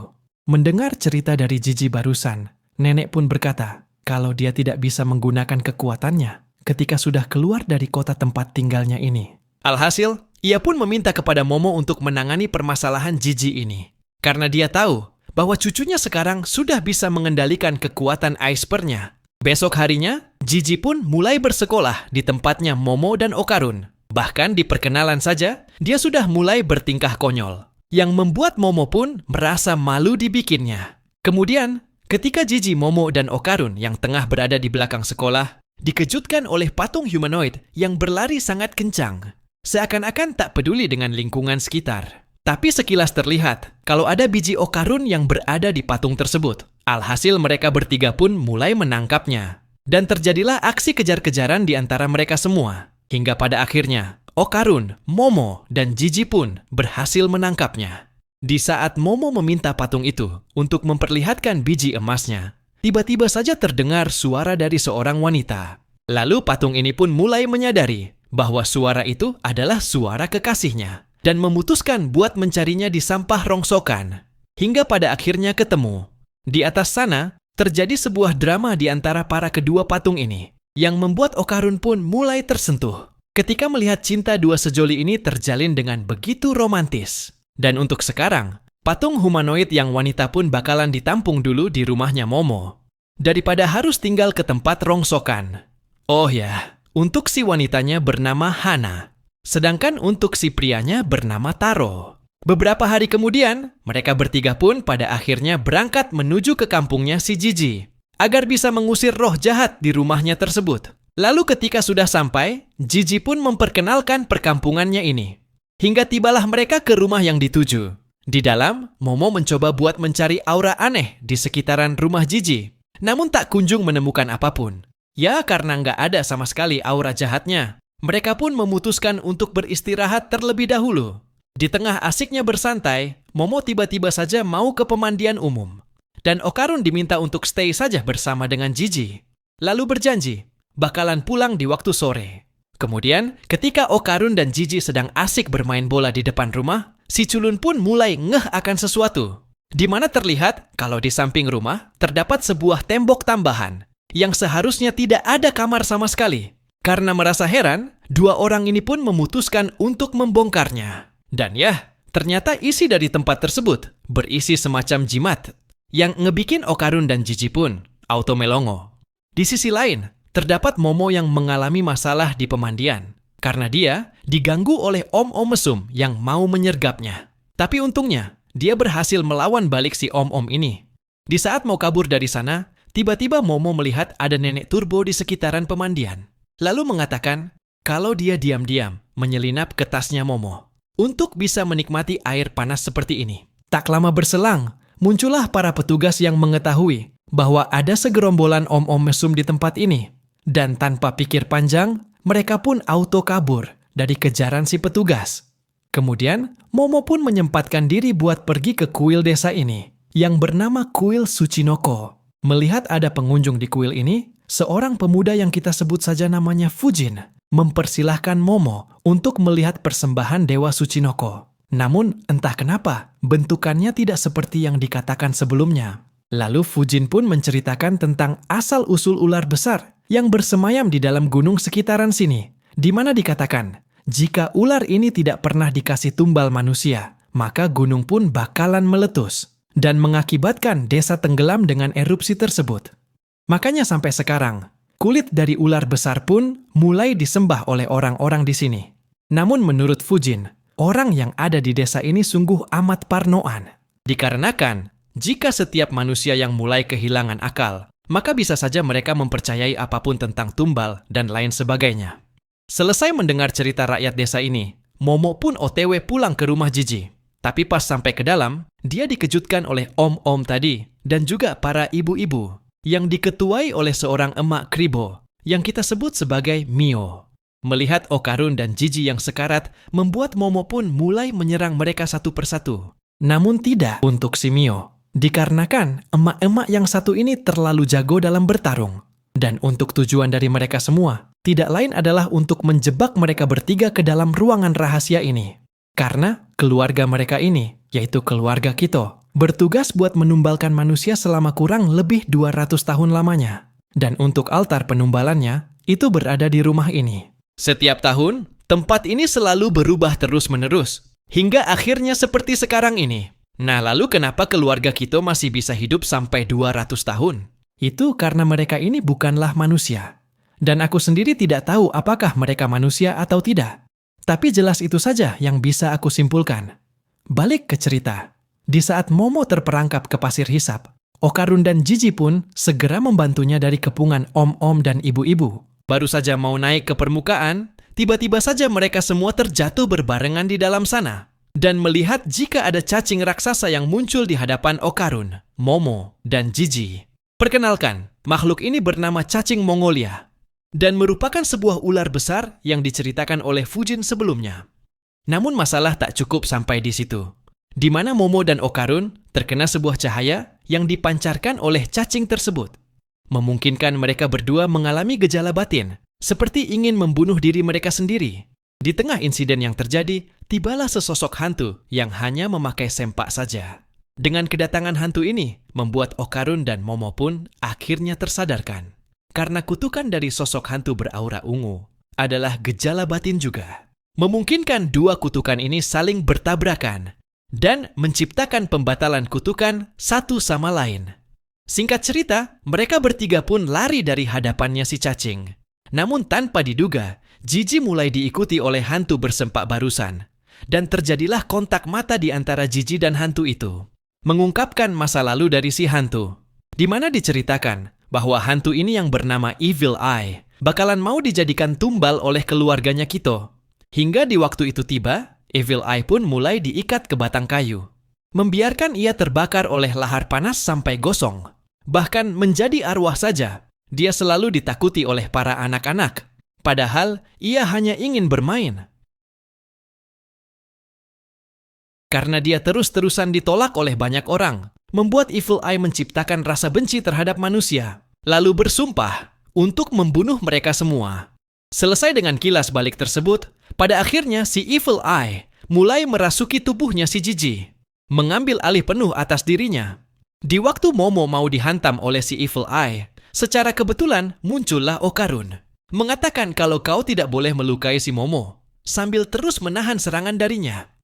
Mendengar cerita dari Jiji barusan, nenek pun berkata kalau dia tidak bisa menggunakan kekuatannya ketika sudah keluar dari kota tempat tinggalnya ini. Alhasil, ia pun meminta kepada Momo untuk menangani permasalahan Jiji ini. Karena dia tahu bahwa cucunya sekarang sudah bisa mengendalikan kekuatan Iceper-nya. Besok harinya, Jiji pun mulai bersekolah di tempatnya Momo dan Okarun. Bahkan di perkenalan saja, dia sudah mulai bertingkah konyol, yang membuat Momo pun merasa malu dibikinnya. Kemudian, ketika Jiji, Momo, dan Okarun yang tengah berada di belakang sekolah, dikejutkan oleh patung humanoid yang berlari sangat kencang, seakan-akan tak peduli dengan lingkungan sekitar. Tapi sekilas terlihat kalau ada biji Okarun yang berada di patung tersebut. Alhasil mereka bertiga pun mulai menangkapnya. Dan terjadilah aksi kejar-kejaran di antara mereka semua. Hingga pada akhirnya, Okarun, Momo, dan Jiji pun berhasil menangkapnya. Di saat Momo meminta patung itu untuk memperlihatkan biji emasnya, tiba-tiba saja terdengar suara dari seorang wanita. Lalu patung ini pun mulai menyadari bahwa suara itu adalah suara kekasihnya dan memutuskan buat mencarinya di sampah rongsokan. Hingga pada akhirnya ketemu. Di atas sana, terjadi sebuah drama di antara para kedua patung ini, yang membuat Okarun pun mulai tersentuh ketika melihat cinta dua sejoli ini terjalin dengan begitu romantis. Dan untuk sekarang, patung humanoid yang wanita pun bakalan ditampung dulu di rumahnya Momo, daripada harus tinggal ke tempat rongsokan. Oh ya, untuk si wanitanya bernama Hana, sedangkan untuk si prianya bernama Taro. Beberapa hari kemudian, mereka bertiga pun pada akhirnya berangkat menuju ke kampungnya si Jiji, agar bisa mengusir roh jahat di rumahnya tersebut. Lalu ketika sudah sampai, Jiji pun memperkenalkan perkampungannya ini. Hingga tibalah mereka ke rumah yang dituju. Di dalam, Momo mencoba buat mencari aura aneh di sekitaran rumah Jiji, namun tak kunjung menemukan apapun. Ya karena nggak ada sama sekali aura jahatnya, mereka pun memutuskan untuk beristirahat terlebih dahulu. Di tengah asiknya bersantai, Momo tiba-tiba saja mau ke pemandian umum. Dan Okarun diminta untuk stay saja bersama dengan Jiji. Lalu berjanji, bakalan pulang di waktu sore. Kemudian, ketika Okarun dan Jiji sedang asik bermain bola di depan rumah, si culun pun mulai ngeh akan sesuatu. Di mana terlihat kalau di samping rumah terdapat sebuah tembok tambahan yang seharusnya tidak ada kamar sama sekali. Karena merasa heran, dua orang ini pun memutuskan untuk membongkarnya. Dan ya, ternyata isi dari tempat tersebut berisi semacam jimat yang ngebikin Okarun dan Jiji pun auto melongo. Di sisi lain, terdapat Momo yang mengalami masalah di pemandian karena dia diganggu oleh om-om mesum yang mau menyergapnya. Tapi untungnya, dia berhasil melawan balik si om-om ini. Di saat mau kabur dari sana, tiba-tiba Momo melihat ada nenek turbo di sekitaran pemandian. Lalu mengatakan kalau dia diam-diam menyelinap ke tasnya Momo untuk bisa menikmati air panas seperti ini. Tak lama berselang, muncullah para petugas yang mengetahui bahwa ada segerombolan om-om mesum di tempat ini. Dan tanpa pikir panjang, mereka pun auto kabur dari kejaran si petugas. Kemudian, Momo pun menyempatkan diri buat pergi ke kuil desa ini, yang bernama Kuil Tsuchinoko. Melihat ada pengunjung di kuil ini, seorang pemuda yang kita sebut saja namanya Fujin mempersilahkan Momo untuk melihat persembahan Dewa Tsuchinoko. Namun, entah kenapa, bentukannya tidak seperti yang dikatakan sebelumnya. Lalu Fujin pun menceritakan tentang asal-usul ular besar yang bersemayam di dalam gunung sekitaran sini, di mana dikatakan, jika ular ini tidak pernah dikasih tumbal manusia, maka gunung pun bakalan meletus. dan mengakibatkan desa tenggelam dengan erupsi tersebut. Makanya sampai sekarang, kulit dari ular besar pun mulai disembah oleh orang-orang di sini. Namun menurut Fujin, orang yang ada di desa ini sungguh amat parnoan. Dikarenakan, jika setiap manusia yang mulai kehilangan akal, maka bisa saja mereka mempercayai apapun tentang tumbal dan lain sebagainya. Selesai mendengar cerita rakyat desa ini, Momo pun OTW pulang ke rumah Jiji. Tapi pas sampai ke dalam, dia dikejutkan oleh om-om tadi dan juga para ibu-ibu yang diketuai oleh seorang emak kribo yang kita sebut sebagai Mio. Melihat Okarun dan Jiji yang sekarat, membuat Momo pun mulai menyerang mereka satu persatu. Namun tidak untuk si Mio, dikarenakan emak-emak yang satu ini terlalu jago dalam bertarung. Dan untuk tujuan dari mereka semua, tidak lain adalah untuk menjebak mereka bertiga ke dalam ruangan rahasia ini. Karena keluarga mereka ini, yaitu keluarga Kito, bertugas buat menumbalkan manusia selama kurang lebih 200 tahun lamanya. Dan untuk altar penumbalannya, itu berada di rumah ini. Setiap tahun, tempat ini selalu berubah terus-menerus, hingga akhirnya seperti sekarang ini. Nah, lalu kenapa keluarga Kito masih bisa hidup sampai 200 tahun? Itu karena mereka ini bukanlah manusia. Dan aku sendiri tidak tahu apakah mereka manusia atau tidak. Tapi jelas itu saja yang bisa aku simpulkan. Balik ke cerita. Di saat Momo terperangkap ke pasir hisap, Okarun dan Jiji pun segera membantunya dari kepungan om-om dan ibu-ibu. Baru saja mau naik ke permukaan, tiba-tiba saja mereka semua terjatuh berbarengan di dalam sana. Dan melihat jika ada cacing raksasa yang muncul di hadapan Okarun, Momo, dan Jiji. Perkenalkan, makhluk ini bernama cacing Mongolia dan merupakan sebuah ular besar yang diceritakan oleh Fujin sebelumnya. Namun masalah tak cukup sampai di situ, di mana Momo dan Okarun terkena sebuah cahaya yang dipancarkan oleh cacing tersebut. Memungkinkan mereka berdua mengalami gejala batin, seperti ingin membunuh diri mereka sendiri. Di tengah insiden yang terjadi, tibalah sesosok hantu yang hanya memakai sempak saja. Dengan kedatangan hantu ini, membuat Okarun dan Momo pun akhirnya tersadarkan. Karena kutukan dari sosok hantu beraura ungu adalah gejala batin juga. Memungkinkan dua kutukan ini saling bertabrakan dan menciptakan pembatalan kutukan satu sama lain. Singkat cerita, mereka bertiga pun lari dari hadapannya si cacing. Namun tanpa diduga, Jiji mulai diikuti oleh hantu bersempak barusan. Dan terjadilah kontak mata di antara Jiji dan hantu itu. Mengungkapkan masa lalu dari si hantu, di mana diceritakan bahwa hantu ini yang bernama Evil Eye bakalan mau dijadikan tumbal oleh keluarganya Kito. Hingga di waktu itu tiba, Evil Eye pun mulai diikat ke batang kayu. Membiarkan ia terbakar oleh lahar panas sampai gosong. Bahkan menjadi arwah saja, dia selalu ditakuti oleh para anak-anak. Padahal ia hanya ingin bermain. Karena dia terus-terusan ditolak oleh banyak orang, membuat Evil Eye menciptakan rasa benci terhadap manusia, lalu bersumpah untuk membunuh mereka semua. Selesai dengan kilas balik tersebut, pada akhirnya si Evil Eye mulai merasuki tubuhnya si Jiji, mengambil alih penuh atas dirinya. Di waktu Momo mau dihantam oleh si Evil Eye, secara kebetulan muncullah Okarun, mengatakan kalau kau tidak boleh melukai si Momo, sambil terus menahan serangan darinya.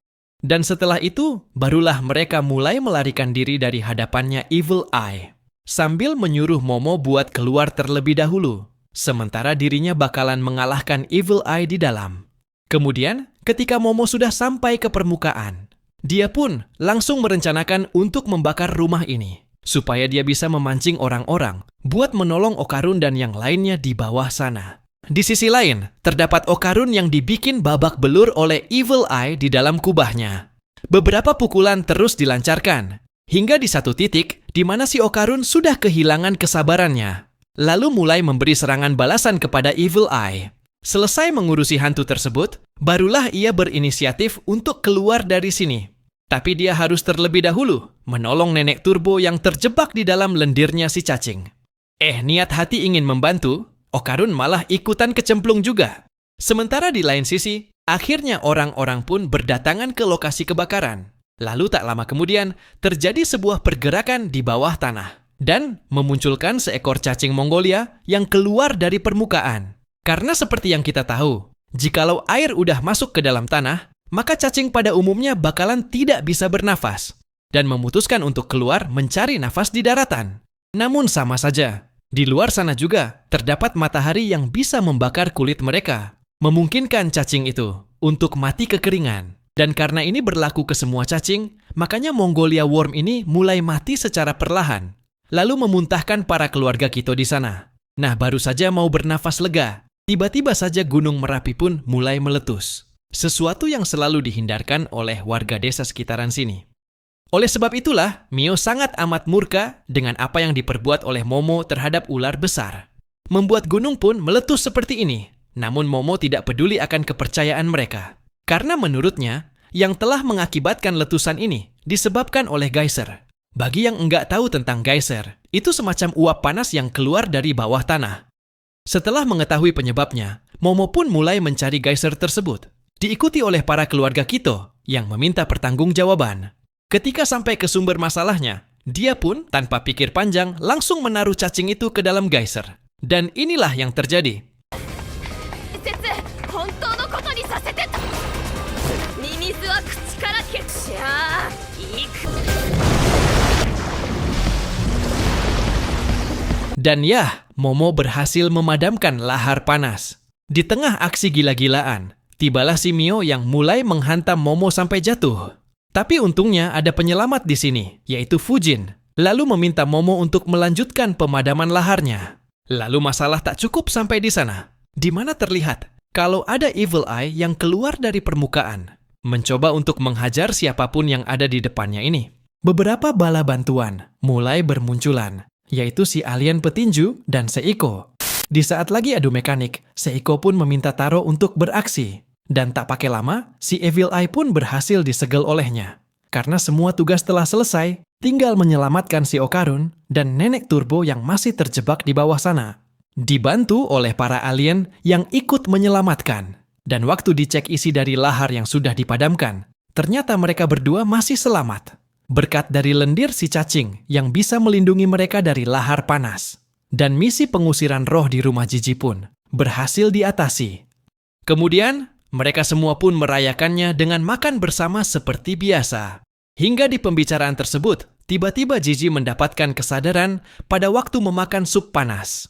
Dan setelah itu, barulah mereka mulai melarikan diri dari hadapannya Evil Eye, sambil menyuruh Momo buat keluar terlebih dahulu, sementara dirinya bakalan mengalahkan Evil Eye di dalam. Kemudian, ketika Momo sudah sampai ke permukaan, dia pun langsung merencanakan untuk membakar rumah ini, supaya dia bisa memancing orang-orang buat menolong Okarun dan yang lainnya di bawah sana. Di sisi lain, terdapat Okarun yang dibikin babak belur oleh Evil Eye di dalam kubahnya. Beberapa pukulan terus dilancarkan, hingga di satu titik di mana si Okarun sudah kehilangan kesabarannya, lalu mulai memberi serangan balasan kepada Evil Eye. Selesai mengurusi hantu tersebut, barulah ia berinisiatif untuk keluar dari sini. Tapi dia harus terlebih dahulu menolong nenek Turbo yang terjebak di dalam lendirnya si cacing. Niat hati ingin membantu, Okarun malah ikutan kecemplung juga. Sementara di lain sisi, akhirnya orang-orang pun berdatangan ke lokasi kebakaran. Lalu tak lama kemudian, terjadi sebuah pergerakan di bawah tanah dan memunculkan seekor cacing Mongolia yang keluar dari permukaan. Karena seperti yang kita tahu, jikalau air udah masuk ke dalam tanah, maka cacing pada umumnya bakalan tidak bisa bernafas. dan memutuskan untuk keluar mencari nafas di daratan. Namun sama saja, di luar sana juga terdapat matahari yang bisa membakar kulit mereka, memungkinkan cacing itu untuk mati kekeringan. Dan karena ini berlaku ke semua cacing, makanya Mongolia worm ini mulai mati secara perlahan, lalu memuntahkan para keluarga Kito di sana. Nah, baru saja mau bernafas lega, tiba-tiba saja Gunung Merapi pun mulai meletus. Sesuatu yang selalu dihindarkan oleh warga desa sekitaran sini. Oleh sebab itulah, Mio sangat amat murka dengan apa yang diperbuat oleh Momo terhadap ular besar. Membuat gunung pun meletus seperti ini. Namun Momo tidak peduli akan kepercayaan mereka. Karena menurutnya, yang telah mengakibatkan letusan ini disebabkan oleh geyser. Bagi yang enggak tahu tentang geyser, itu semacam uap panas yang keluar dari bawah tanah. Setelah mengetahui penyebabnya, Momo pun mulai mencari geyser tersebut. Diikuti oleh para keluarga Kito yang meminta pertanggungjawaban. Ketika sampai ke sumber masalahnya, dia pun tanpa pikir panjang langsung menaruh cacing itu ke dalam geyser. Dan inilah yang terjadi. Dan ya, Momo berhasil memadamkan lahar panas. Di tengah aksi gila-gilaan, tibalah si Mio yang mulai menghantam Momo sampai jatuh. Tapi untungnya ada penyelamat di sini, yaitu Fujin, lalu meminta Momo untuk melanjutkan pemadaman laharnya. Lalu masalah tak cukup sampai di sana, di mana terlihat kalau ada Evil Eye yang keluar dari permukaan, mencoba untuk menghajar siapapun yang ada di depannya ini. Beberapa bala bantuan mulai bermunculan, yaitu si alien petinju dan Seiko. Di saat lagi adu mekanik, Seiko pun meminta Taro untuk beraksi. Dan tak pakai lama, si Evil Eye pun berhasil disegel olehnya. Karena semua tugas telah selesai, tinggal menyelamatkan si Okarun dan Nenek Turbo yang masih terjebak di bawah sana. Dibantu oleh para alien yang ikut menyelamatkan. Dan waktu dicek isi dari lahar yang sudah dipadamkan, ternyata mereka berdua masih selamat. Berkat dari lendir si cacing yang bisa melindungi mereka dari lahar panas. Dan misi pengusiran roh di rumah Jiji pun berhasil diatasi. Kemudian, mereka semua pun merayakannya dengan makan bersama seperti biasa. Hingga di pembicaraan tersebut, tiba-tiba Jiji mendapatkan kesadaran pada waktu memakan sup panas.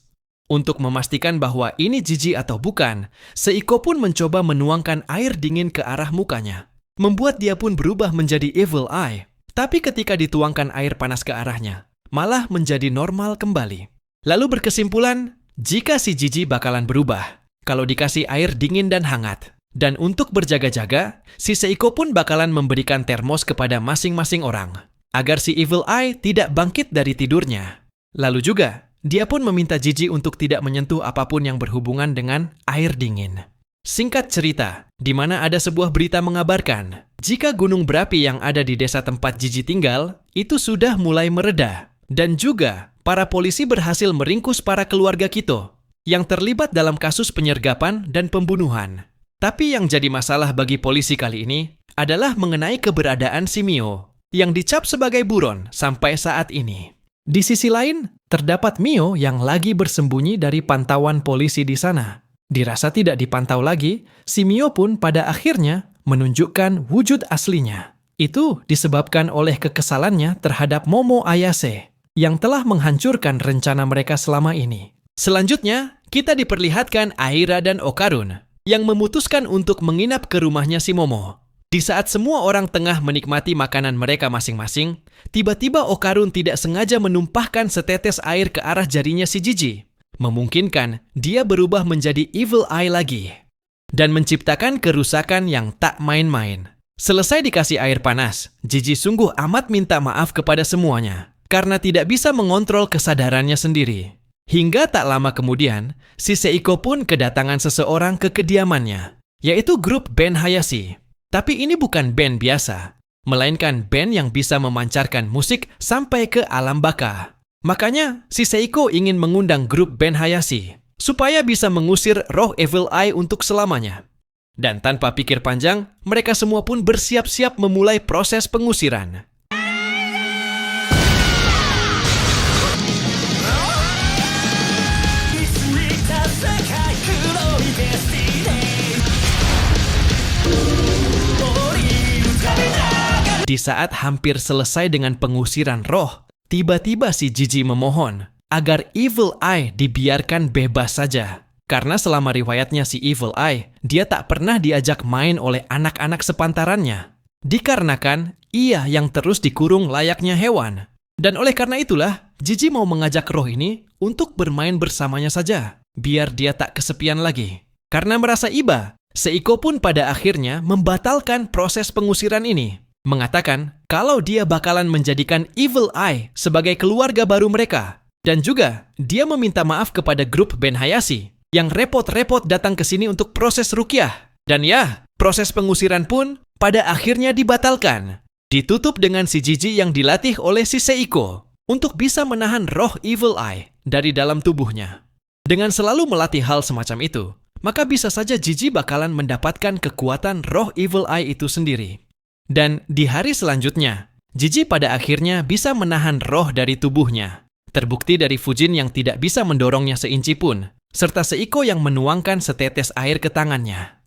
Untuk memastikan bahwa ini Jiji atau bukan, Seiko pun mencoba menuangkan air dingin ke arah mukanya. Membuat dia pun berubah menjadi Evil Eye. Tapi ketika dituangkan air panas ke arahnya, malah menjadi normal kembali. Lalu berkesimpulan, jika si Jiji bakalan berubah, kalau dikasih air dingin dan hangat. Dan untuk berjaga-jaga, si Seiko pun bakalan memberikan termos kepada masing-masing orang, agar si Evil Eye tidak bangkit dari tidurnya. Lalu juga, dia pun meminta Jiji untuk tidak menyentuh apapun yang berhubungan dengan air dingin. Singkat cerita, di mana ada sebuah berita mengabarkan, jika gunung berapi yang ada di desa tempat Jiji tinggal, itu sudah mulai mereda. Dan juga, para polisi berhasil meringkus para keluarga Kito, yang terlibat dalam kasus penyergapan dan pembunuhan. Tapi yang jadi masalah bagi polisi kali ini adalah mengenai keberadaan si Mio yang dicap sebagai buron sampai saat ini. Di sisi lain, terdapat Mio yang lagi bersembunyi dari pantauan polisi di sana. Dirasa tidak dipantau lagi, si Mio pun pada akhirnya menunjukkan wujud aslinya. Itu disebabkan oleh kekesalannya terhadap Momo Ayase yang telah menghancurkan rencana mereka selama ini. Selanjutnya, kita diperlihatkan Aira dan Okarun yang memutuskan untuk menginap ke rumahnya si Momo. Di saat semua orang tengah menikmati makanan mereka masing-masing, tiba-tiba Okarun tidak sengaja menumpahkan setetes air ke arah jarinya si Jiji. Memungkinkan dia berubah menjadi Evil Eye lagi. Dan menciptakan kerusakan yang tak main-main. Selesai dikasih air panas, Jiji sungguh amat minta maaf kepada semuanya. Karena tidak bisa mengontrol kesadarannya sendiri. Hingga tak lama kemudian, si Seiko pun kedatangan seseorang ke kediamannya, yaitu grup band Hayashi. Tapi ini bukan band biasa, melainkan band yang bisa memancarkan musik sampai ke alam baka. Makanya, si Seiko ingin mengundang grup band Hayashi, supaya bisa mengusir roh Evil Eye untuk selamanya. Dan tanpa pikir panjang, mereka semua pun bersiap-siap memulai proses pengusiran. Di saat hampir selesai dengan pengusiran roh, tiba-tiba si Jiji memohon agar Evil Eye dibiarkan bebas saja. Karena selama riwayatnya si Evil Eye, dia tak pernah diajak main oleh anak-anak sepantarannya. Dikarenakan ia yang terus dikurung layaknya hewan. Dan oleh karena itulah, Jiji mau mengajak roh ini untuk bermain bersamanya saja, biar dia tak kesepian lagi. Karena merasa iba, Seiko pun pada akhirnya membatalkan proses pengusiran ini. Mengatakan kalau dia bakalan menjadikan Evil Eye sebagai keluarga baru mereka. Dan juga, dia meminta maaf kepada grup Ben Hayashi yang repot-repot datang ke sini untuk proses ruqyah. Dan ya, proses pengusiran pun pada akhirnya dibatalkan. Ditutup dengan si Jiji yang dilatih oleh si Seiko untuk bisa menahan roh Evil Eye dari dalam tubuhnya. Dengan selalu melatih hal semacam itu, maka bisa saja Jiji bakalan mendapatkan kekuatan roh Evil Eye itu sendiri. Dan di hari selanjutnya, Jiji pada akhirnya bisa menahan roh dari tubuhnya. Terbukti dari Fujin yang tidak bisa mendorongnya seinci pun, serta Seiko yang menuangkan setetes air ke tangannya.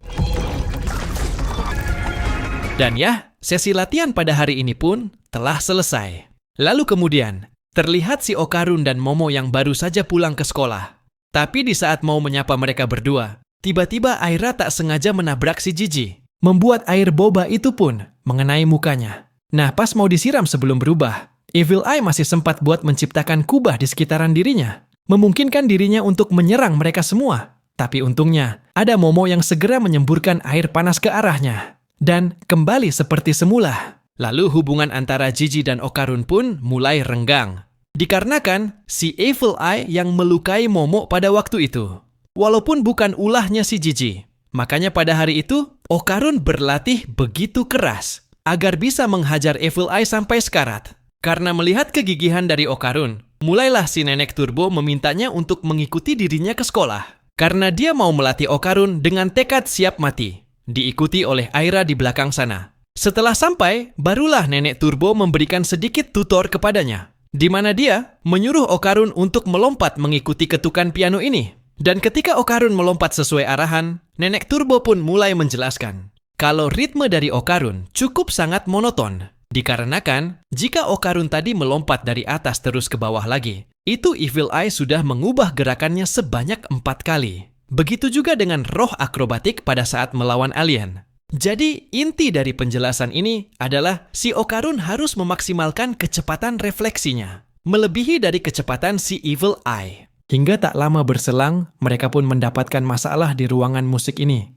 Dan ya, sesi latihan pada hari ini pun telah selesai. Lalu kemudian, terlihat si Okarun dan Momo yang baru saja pulang ke sekolah. Tapi di saat mau menyapa mereka berdua, tiba-tiba Aira tak sengaja menabrak si Jiji, membuat air boba itu pun mengenai mukanya. Nah, pas mau disiram sebelum berubah, Evil Eye masih sempat buat menciptakan kubah di sekitaran dirinya, memungkinkan dirinya untuk menyerang mereka semua. Tapi untungnya, ada Momo yang segera menyemburkan air panas ke arahnya. Dan kembali seperti semula. Lalu hubungan antara Jiji dan Okarun pun mulai renggang. Dikarenakan si Evil Eye yang melukai Momo pada waktu itu. Walaupun bukan ulahnya si Jiji. Makanya pada hari itu, Okarun berlatih begitu keras agar bisa menghajar Evil Eye sampai sekarat. Karena melihat kegigihan dari Okarun, mulailah si Nenek Turbo memintanya untuk mengikuti dirinya ke sekolah. Karena dia mau melatih Okarun dengan tekad siap mati. Diikuti oleh Aira di belakang sana. Setelah sampai, barulah Nenek Turbo memberikan sedikit tutor kepadanya, di mana dia menyuruh Okarun untuk melompat mengikuti ketukan piano ini. Dan ketika Okarun melompat sesuai arahan, Nenek Turbo pun mulai menjelaskan kalau ritme dari Okarun cukup sangat monoton. Dikarenakan, jika Okarun tadi melompat dari atas terus ke bawah lagi, itu Evil Eye sudah mengubah gerakannya sebanyak 4 kali. Begitu juga dengan roh akrobatik pada saat melawan alien. Jadi, inti dari penjelasan ini adalah si Okarun harus memaksimalkan kecepatan refleksinya, melebihi dari kecepatan si Evil Eye. Hingga tak lama berselang, mereka pun mendapatkan masalah di ruangan musik ini.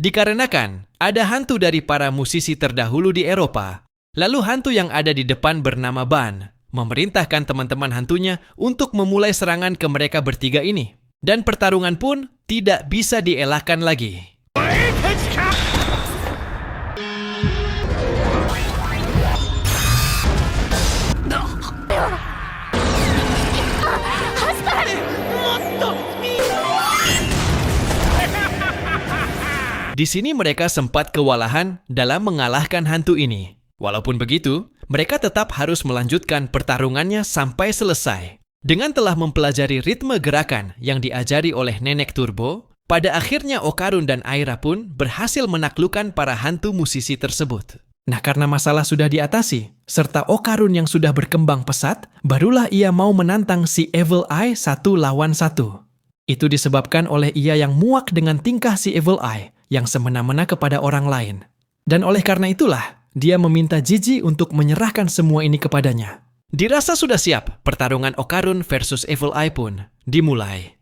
Dikarenakan, ada hantu dari para musisi terdahulu di Eropa. Lalu hantu yang ada di depan bernama Ban, memerintahkan teman-teman hantunya untuk memulai serangan ke mereka bertiga ini. Dan pertarungan pun tidak bisa dielakkan lagi. Di sini mereka sempat kewalahan dalam mengalahkan hantu ini. Walaupun begitu, mereka tetap harus melanjutkan pertarungannya sampai selesai. Dengan telah mempelajari ritme gerakan yang diajari oleh Nenek Turbo, pada akhirnya Okarun dan Aira pun berhasil menaklukkan para hantu musisi tersebut. Nah, karena masalah sudah diatasi, serta Okarun yang sudah berkembang pesat, barulah ia mau menantang si Evil Eye 1 lawan 1. Itu disebabkan oleh ia yang muak dengan tingkah si Evil Eye yang semena-mena kepada orang lain. Dan oleh karena itulah, dia meminta Jiji untuk menyerahkan semua ini kepadanya. Dirasa sudah siap, pertarungan Okarun versus Evil Eye pun dimulai.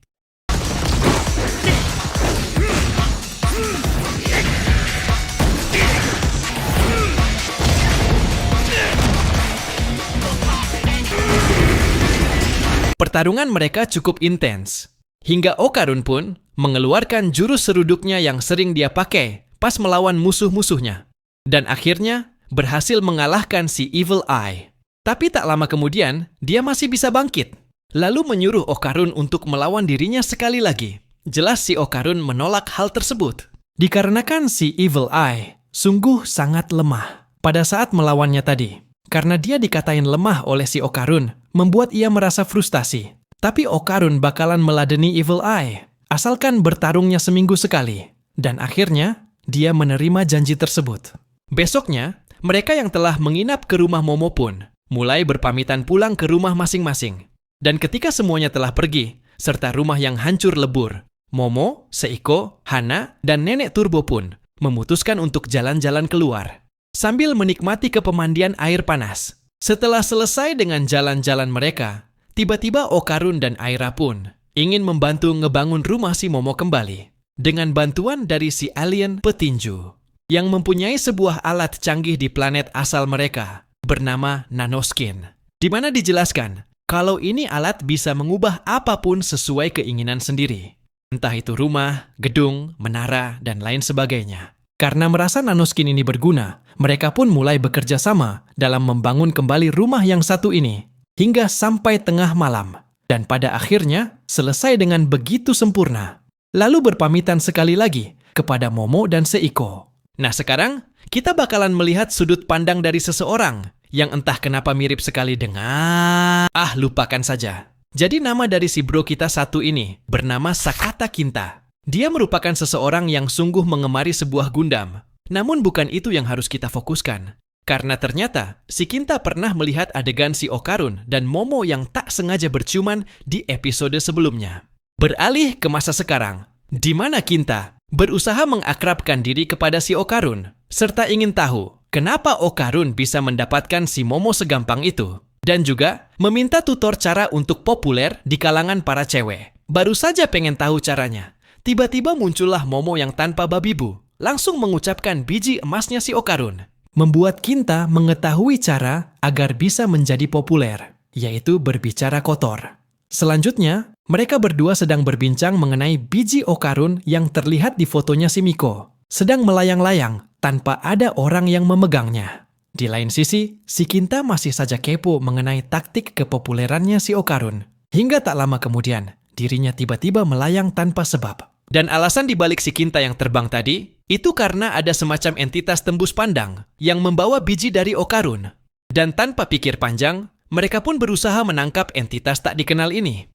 Pertarungan mereka cukup intens, hingga Okarun pun mengeluarkan jurus seruduknya yang sering dia pakai pas melawan musuh-musuhnya. Dan akhirnya berhasil mengalahkan si Evil Eye. Tapi tak lama kemudian, dia masih bisa bangkit. Lalu menyuruh Okarun untuk melawan dirinya sekali lagi. Jelas si Okarun menolak hal tersebut. Dikarenakan si Evil Eye sungguh sangat lemah pada saat melawannya tadi. Karena dia dikatain lemah oleh si Okarun, membuat ia merasa frustasi. Tapi Okarun bakalan meladeni Evil Eye, asalkan bertarungnya seminggu sekali. Dan akhirnya, dia menerima janji tersebut. Besoknya, mereka yang telah menginap ke rumah Momo pun mulai berpamitan pulang ke rumah masing-masing. Dan ketika semuanya telah pergi, serta rumah yang hancur lebur, Momo, Seiko, Hana, dan Nenek Turbo pun memutuskan untuk jalan-jalan keluar, sambil menikmati kepemandian air panas. Setelah selesai dengan jalan-jalan mereka, tiba-tiba Okarun dan Aira pun ingin membantu ngebangun rumah si Momo kembali dengan bantuan dari si alien petinju yang mempunyai sebuah alat canggih di planet asal mereka bernama Nanoskin, di mana dijelaskan kalau ini alat bisa mengubah apapun sesuai keinginan sendiri. Entah itu rumah, gedung, menara, dan lain sebagainya. Karena merasa Nanoskin ini berguna, mereka pun mulai bekerja sama dalam membangun kembali rumah yang satu ini hingga sampai tengah malam. Dan pada akhirnya selesai dengan begitu sempurna. Lalu berpamitan sekali lagi kepada Momo dan Seiko. Nah sekarang, kita bakalan melihat sudut pandang dari seseorang yang entah kenapa mirip sekali dengan... lupakan saja. Jadi nama dari si bro kita satu ini bernama Sakata Kinta. Dia merupakan seseorang yang sungguh mengemari sebuah Gundam. Namun bukan itu yang harus kita fokuskan. Karena ternyata si Kinta pernah melihat adegan si Okarun dan Momo yang tak sengaja berciuman di episode sebelumnya. Beralih ke masa sekarang, di mana Kinta berusaha mengakrabkan diri kepada si Okarun, serta ingin tahu kenapa Okarun bisa mendapatkan si Momo segampang itu. Dan juga meminta tutor cara untuk populer di kalangan para cewek. Baru saja pengen tahu caranya. Tiba-tiba muncullah Momo yang tanpa babi bu, langsung mengucapkan biji emasnya si Okarun. Membuat Kinta mengetahui cara agar bisa menjadi populer, yaitu berbicara kotor. Selanjutnya, mereka berdua sedang berbincang mengenai biji Okarun yang terlihat di fotonya si Miko, sedang melayang-layang tanpa ada orang yang memegangnya. Di lain sisi, si Kinta masih saja kepo mengenai taktik kepopulerannya si Okarun. Hingga tak lama kemudian, dirinya tiba-tiba melayang tanpa sebab. Dan alasan dibalik si Kinta yang terbang tadi, itu karena ada semacam entitas tembus pandang yang membawa biji dari Okarun. Dan tanpa pikir panjang, mereka pun berusaha menangkap entitas tak dikenal ini.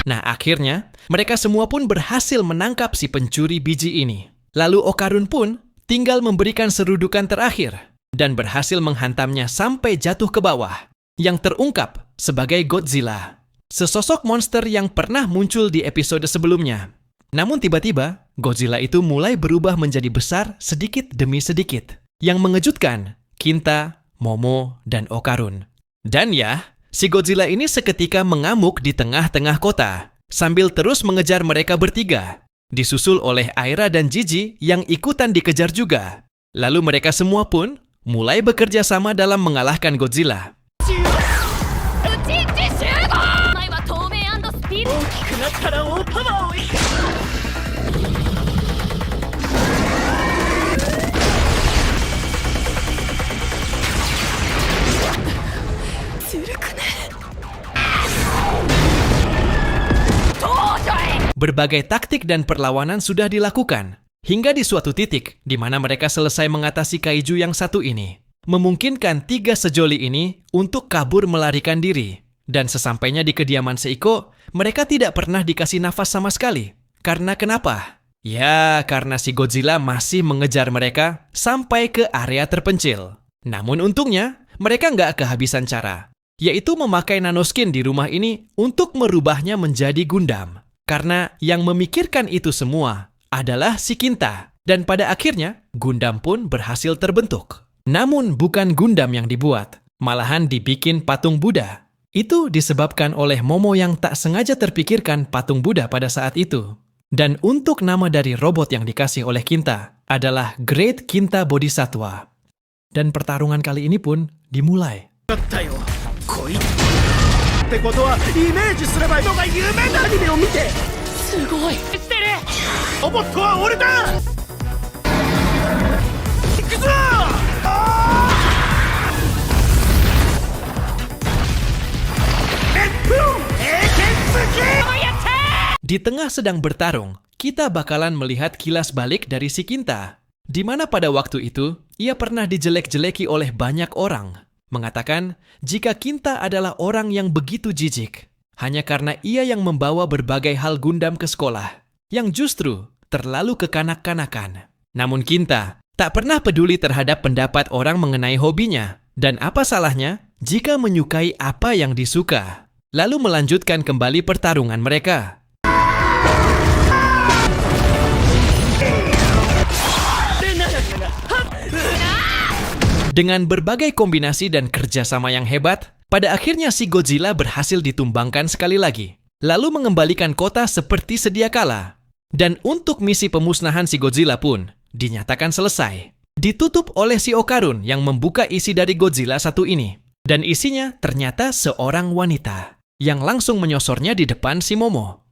Nah, akhirnya mereka semua pun berhasil menangkap si pencuri biji ini. Lalu Okarun pun tinggal memberikan serudukan terakhir dan berhasil menghantamnya sampai jatuh ke bawah, yang terungkap sebagai Godzilla, sesosok monster yang pernah muncul di episode sebelumnya. Namun tiba-tiba, Godzilla itu mulai berubah menjadi besar sedikit demi sedikit, yang mengejutkan Kinta, Momo, dan Okarun. Dan ya, si Godzilla ini seketika mengamuk di tengah-tengah kota, sambil terus mengejar mereka bertiga, disusul oleh Aira dan Jiji yang ikutan dikejar juga. Lalu mereka semua pun mulai bekerja sama dalam mengalahkan Godzilla. Berbagai taktik dan perlawanan sudah dilakukan, hingga di suatu titik di mana mereka selesai mengatasi kaiju yang satu ini, memungkinkan tiga sejoli ini untuk kabur melarikan diri. Dan sesampainya di kediaman Seiko, mereka tidak pernah dikasih nafas sama sekali. Karena kenapa? Ya, karena si Godzilla masih mengejar mereka sampai ke area terpencil. Namun untungnya, mereka nggak kehabisan cara, yaitu memakai nanoskin di rumah ini untuk merubahnya menjadi Gundam. Karena yang memikirkan itu semua adalah si Kinta. Dan pada akhirnya, Gundam pun berhasil terbentuk. Namun bukan Gundam yang dibuat, malahan dibikin patung Buddha. Itu disebabkan oleh Momo yang tak sengaja terpikirkan patung Buddha pada saat itu. Dan untuk nama dari robot yang dikasih oleh Kinta adalah Great Kinta Bodhisattva. Dan pertarungan kali ini pun dimulai. ってことはイメージすれば人が有名なアニメを見てすごい知ってるロボットは俺だ行くぞ Di tengah sedang bertarung, kita bakalan melihat kilas balik dari si Kinta, di mana pada waktu itu Ia pernah dijelek-jeleki oleh banyak orang, mengatakan jika Kinta adalah orang yang begitu jijik, hanya karena ia yang membawa berbagai hal Gundam ke sekolah, yang justru terlalu kekanak-kanakan. Namun Kinta tak pernah peduli terhadap pendapat orang mengenai hobinya, dan apa salahnya jika menyukai apa yang disuka, lalu melanjutkan kembali pertarungan mereka. Dengan berbagai kombinasi dan kerjasama yang hebat, pada akhirnya si Godzilla berhasil ditumbangkan sekali lagi, lalu mengembalikan kota seperti sedia kala. Dan untuk misi pemusnahan si Godzilla pun dinyatakan selesai. Ditutup oleh si Okarun yang membuka isi dari Godzilla satu ini. Dan isinya ternyata seorang wanita yang langsung menyosornya di depan si Momo.